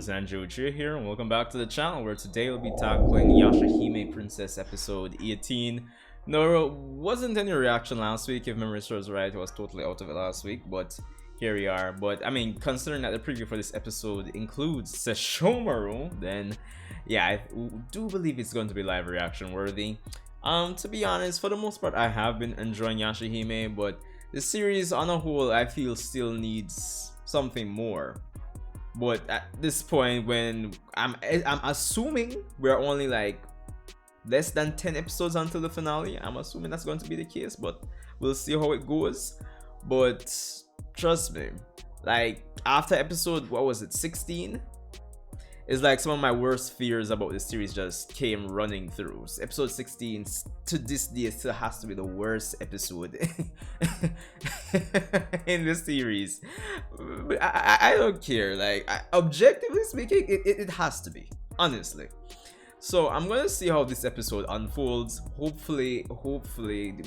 Sanjoichi here, and welcome back to the channel where today we'll be tackling Yashahime Princess episode 18. No, wasn't any reaction last week, if memory serves right. I was totally out of it last week, but here we are. But I mean, considering that the preview for this episode includes Sesshomaru, then yeah, I do believe it's going to be live reaction worthy. To be honest, for the most part, I have been enjoying Yashahime, but the series on a whole, I feel still needs something more. But at this point, when I'm assuming we're only like less than 10 episodes until the finale, I'm assuming that's going to be the case, but we'll see how it goes. But trust me, like after episode, what was it, 16, it's like some of my worst fears about this series just came running through. So episode 16 to this day still has to be the worst episode in the series. But I don't care, like objectively speaking, it has to be, honestly. So I'm gonna see how this episode unfolds. Hopefully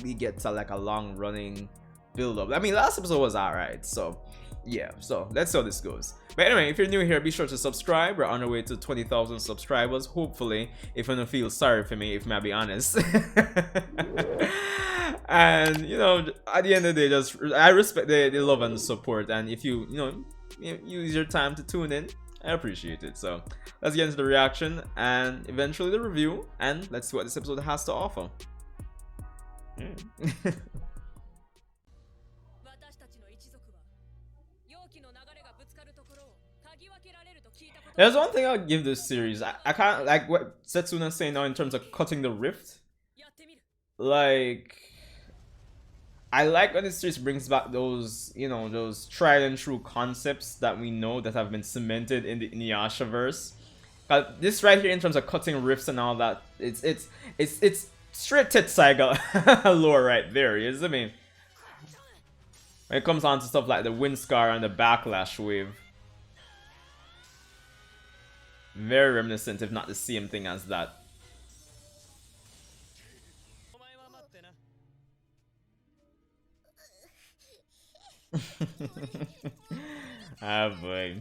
we get to like a long running build up. I mean, last episode was alright, so yeah, so let's see how this goes. But anyway, if you're new here, be sure to subscribe. We're on our way to 20,000 subscribers, hopefully, if you don't feel sorry for me, if I be honest. And you know, at the end of the day, just I respect the love and the support, and if you use your time to tune in, I appreciate it. So let's get into the reaction and eventually the review, and let's see what this episode has to offer. There's one thing I'll give this series. I can't like what Setsuna saying now in terms of cutting the rift. Like, I like when this series brings back those, those tried and true concepts that we know that have been cemented in the inuyasha verse. This right here in terms of cutting rifts and all that, it's straight Tetsaiga lore right there. You know what I mean? When it comes on to stuff like the wind scar and the backlash wave. Very reminiscent, if not the same thing as that. Ah boy.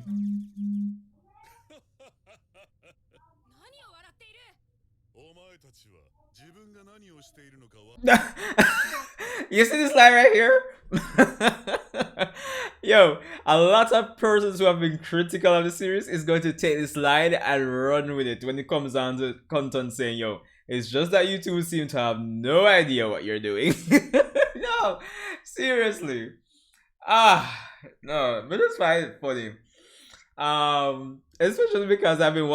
You see this line right here? Yo, a lot of persons who have been critical of the series is going to take this line and run with it when it comes down to content saying, yo, it's just that you two seem to have no idea what you're doing. No, seriously. No, but it's fine, funny. Especially because I've been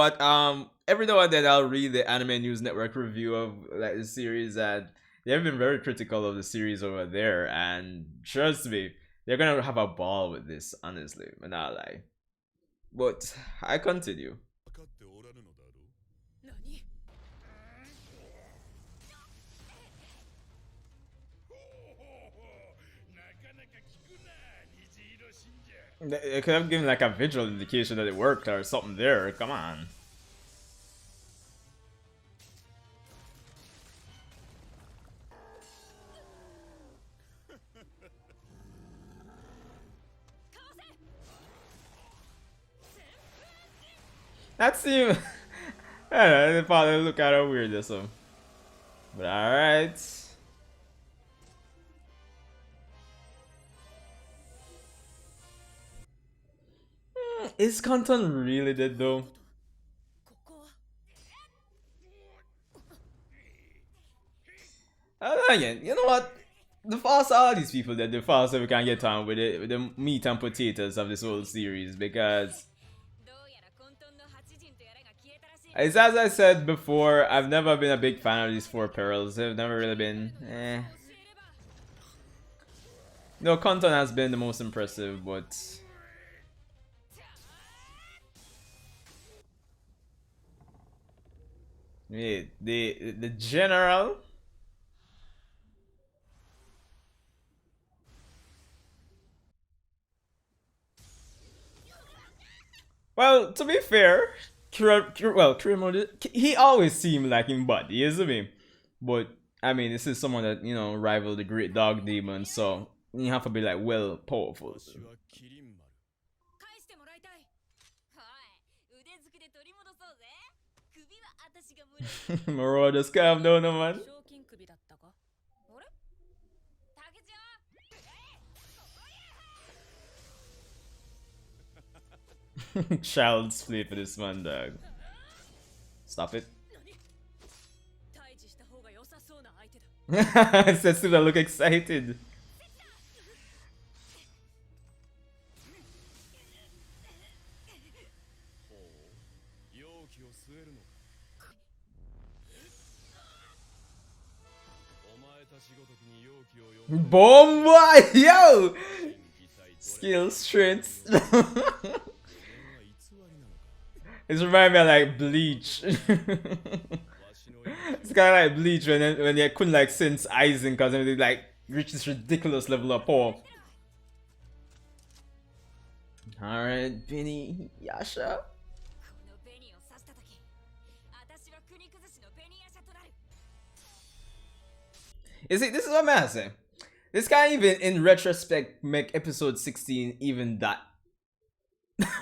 every now and then I'll read the Anime News Network review of like the series, and they've been very critical of the series over there, and trust me, they're gonna have a ball with this, honestly, but not lie. But I continue. They could have given like a visual indication that it worked or something there. Come on. That seems. I don't know, they probably look kind of weird or something. But alright. Is content really dead though? Again, you know what? The faster all these people dead, the faster we can get on with it, with the meat and potatoes of this whole series, because as I said before, I've never been a big fan of these four perils. They've never really been No, content has been the most impressive, but the general. Well, to be fair, Kirinmaru, he always seemed like him buddy, isn't he? But I mean, this is someone that rivaled the Great Dog Demon, so you have to be like well powerful. Moroha, just calm down, no, man. Child's play for this man, dog. Stop it. Setsuna look excited. Bomba! Yo! Skill strength. It's remind me of like Bleach. It's kind of like Bleach when they couldn't like sense Aizen because they like reach this ridiculous level of power. Alright, Benny, Yasha. You see, this is what I'm saying. This can't even, in retrospect, make episode 16 even that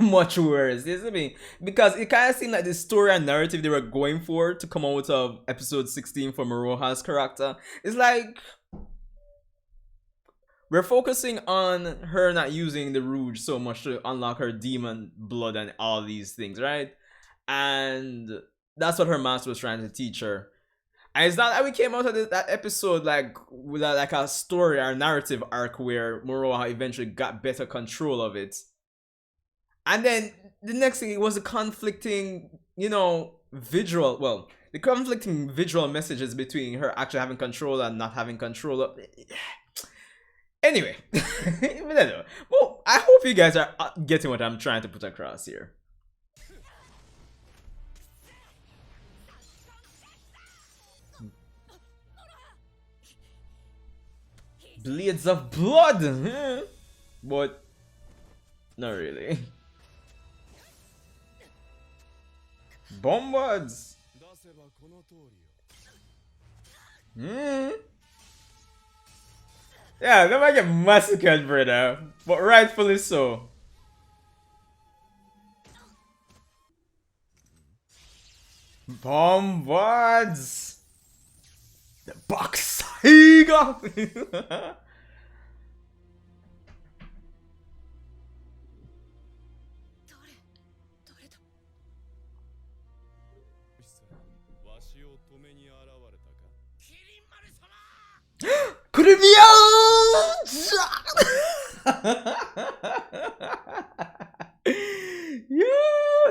much worse. You see what I mean? Because it kind of seemed like the story and narrative they were going for to come out of episode 16 for Moroha's character. It's like we're focusing on her not using the Rouge so much to unlock her demon blood and all these things, right? And that's what her master was trying to teach her. And it's not that we came out of that episode like with like a story or narrative arc where Moroha eventually got better control of it. And then the next thing, it was the conflicting, visual, the conflicting visual messages between her actually having control and not having control of it. Anyway, well, I hope you guys are getting what I'm trying to put across here. Blades of blood, but not really. Bombards. Yeah, they might get massacred, brother, but rightfully so. Bombards. The box. Yo,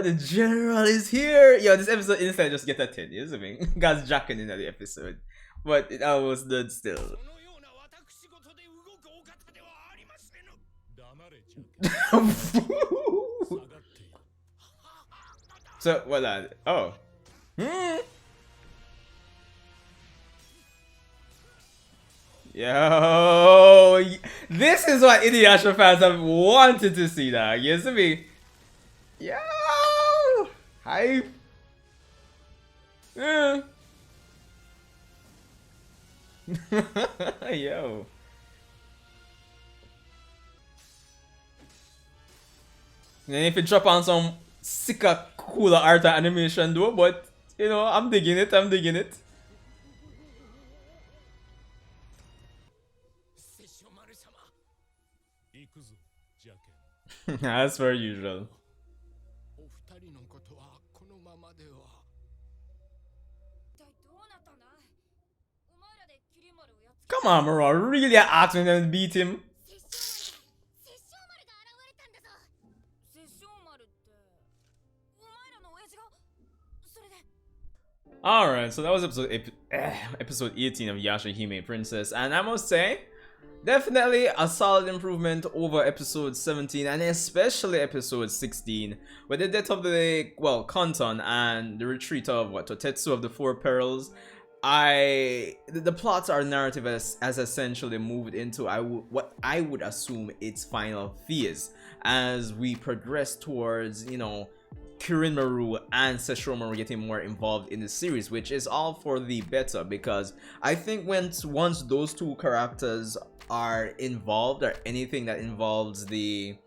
the general is here. Yo, this episode instantly just get a 10. You know what I mean? Guys jacking in the episode, but it almost did still. So what? Oh. Yo, this is what Inuyasha fans have wanted to see, now. You see me? Yo, hype. Yo. And if you drop on some sicker, cooler art and animation though, but I'm digging it. I'm digging it. As per usual. Come on, Moroha, really asking them to beat him? Alright, so that was episode 18 of Yashahime Princess, and I must say, definitely a solid improvement over episode 17 and especially episode 16, with the death of the, Kanton and the retreat of Totetsu of the Four Perils. The plots or narrative has essentially moved into what I would assume its final phase as we progress towards Kirinmaru and Sesshomaru getting more involved in the series, which is all for the better, because I think once those two characters are involved, or anything that involves the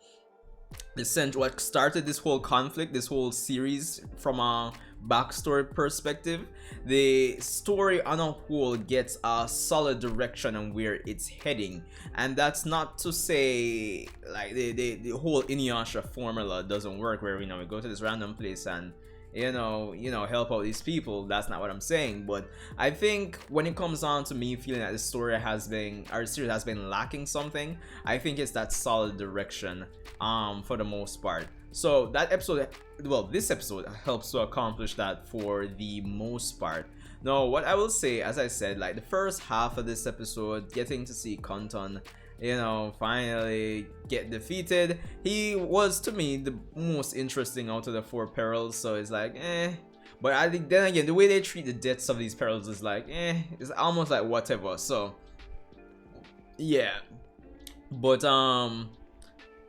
what started this whole conflict, this whole series from a backstory perspective. The story on a whole gets a solid direction on where it's heading, and that's not to say like the whole inuyasha formula doesn't work, where we go to this random place and help out these people. That's not what I'm saying. But I think when it comes down to me feeling that the story has been, or the series has been lacking something, I think it's that solid direction for the most part. So that episode, well, this episode helps to accomplish that for the most part. Now, what I will say, as I said, like the first half of this episode, getting to see Kanton finally get defeated, he was to me the most interesting out of the 4 perils. So it's like but I think then again, the way they treat the deaths of these perils is like it's almost like whatever. So yeah, but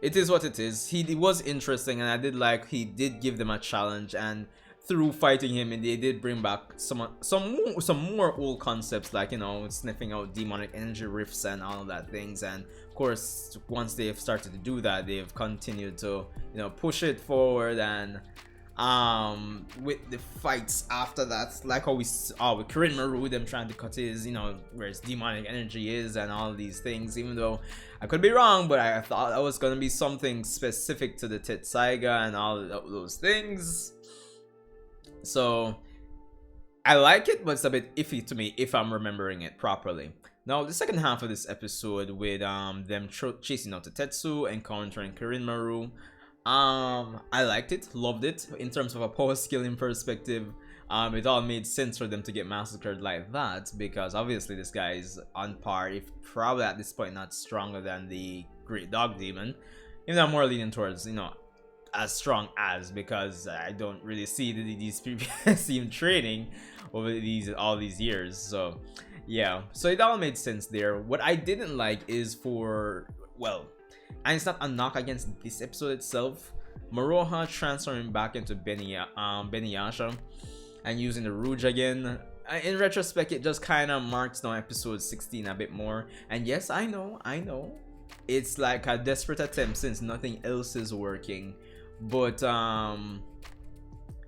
it is what it is. He was interesting, and I did like he did give them a challenge, and through fighting him, and they did bring back some more old concepts, like sniffing out demonic energy rifts and all of that things. And of course, once they've started to do that, they've continued to push it forward. And with the fights after that, like how we saw with Kirinmaru, them trying to cut his where his demonic energy is and all of these things. Even though I could be wrong, but I thought that was gonna be something specific to the Tetsaiga and all of those things. So I like it, but it's a bit iffy to me if I'm remembering it properly. Now, the second half of this episode with them chasing out Tetsu, encountering Kirinmaru, I liked it, loved it. In terms of a power scaling perspective, it all made sense for them to get massacred like that, because obviously this guy is on par, if probably at this point not stronger than the Great Dog Demon. Even though I'm more leaning towards as strong as, because I don't really see these people seem training over all these years. So yeah, so it all made sense there. What I didn't like is and it's not a knock against this episode itself, Moroha transforming back into Beniyasha and using the Rouge again. In retrospect, it just kind of marks now episode 16 a bit more. And yes, I know it's like a desperate attempt since nothing else is working. But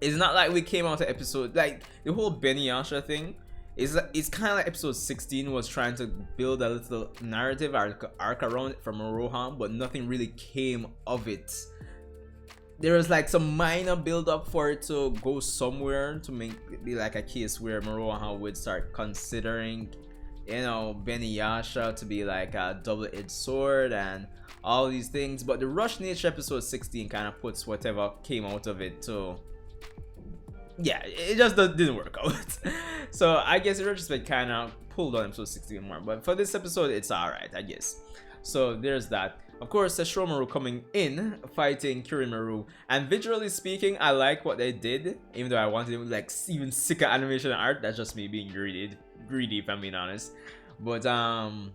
it's not like we came out of episode, like the whole Beniyasha thing is, it's kind of like episode 16 was trying to build a little narrative arc around it for Moroha, but nothing really came of it. There was like some minor build up for it to go somewhere, to make it be like a case where Moroha would start considering Beniyasha to be like a double-edged sword and all these things. But the rush nature episode 16 kind of puts whatever came out of it to, yeah, it just didn't work out. So I guess in retrospect kind of pulled on episode 16 more, but for this episode it's alright, I guess. So there's that. Of course, Sesshomaru coming in, fighting Kirinmaru, and visually speaking, I like what they did, even though I wanted like even sicker animation and art. That's just me being greedy if I'm being honest. But the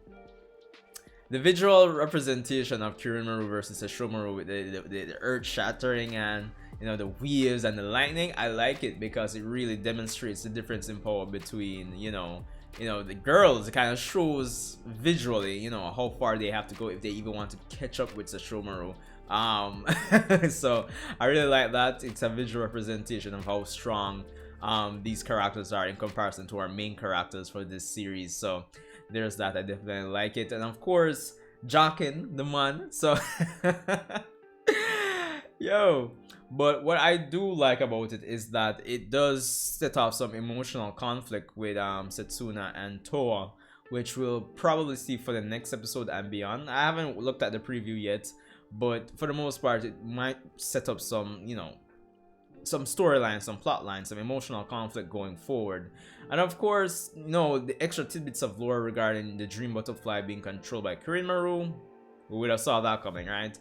visual representation of Kirinmaru versus Sesshomaru with the earth shattering and the waves and the lightning, I like it because it really demonstrates the difference in power between the girls. It kind of shows visually how far they have to go if they even want to catch up with Sesshomaru. So I really like that. It's a visual representation of how strong these characters are in comparison to our main characters for this series. So there's that. I definitely like it. And of course, Jockin, the man. So yo, but what I do like about it is that it does set off some emotional conflict with Setsuna and Towa, which we'll probably see for the next episode and beyond. I haven't looked at the preview yet, but for the most part it might set up some some storyline, some plot line, some emotional conflict going forward. And of course, the extra tidbits of lore regarding the dream butterfly being controlled by Kirinmaru, we would have saw that coming, right?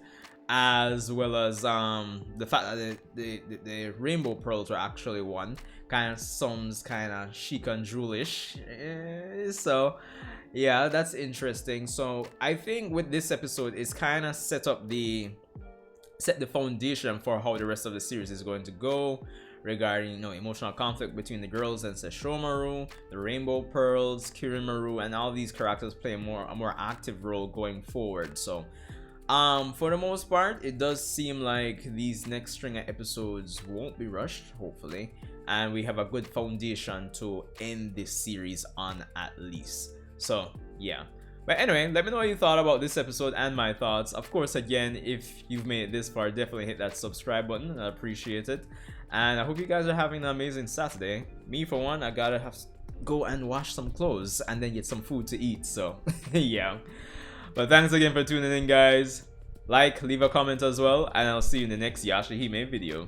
As well as the fact that the rainbow pearls were actually one, kind of sounds kind of chic and jewelish. So yeah, that's interesting. So I think with this episode, it's kind of set the foundation for how the rest of the series is going to go, regarding emotional conflict between the girls and Sesshomaru, the rainbow pearls, Kirinmaru, and all these characters play a more active role going forward. So For the most part, it does seem like these next string of episodes won't be rushed, hopefully, and we have a good foundation to end this series on at least. So yeah. But anyway, let me know what you thought about this episode and my thoughts. Of course, again, if you've made it this far, definitely hit that subscribe button. I appreciate it. And I hope you guys are having an amazing Saturday. Me, for one, I gotta have to go and wash some clothes and then get some food to eat. So, yeah. But thanks again for tuning in, guys. Like, leave a comment as well, and I'll see you in the next Yashahime video.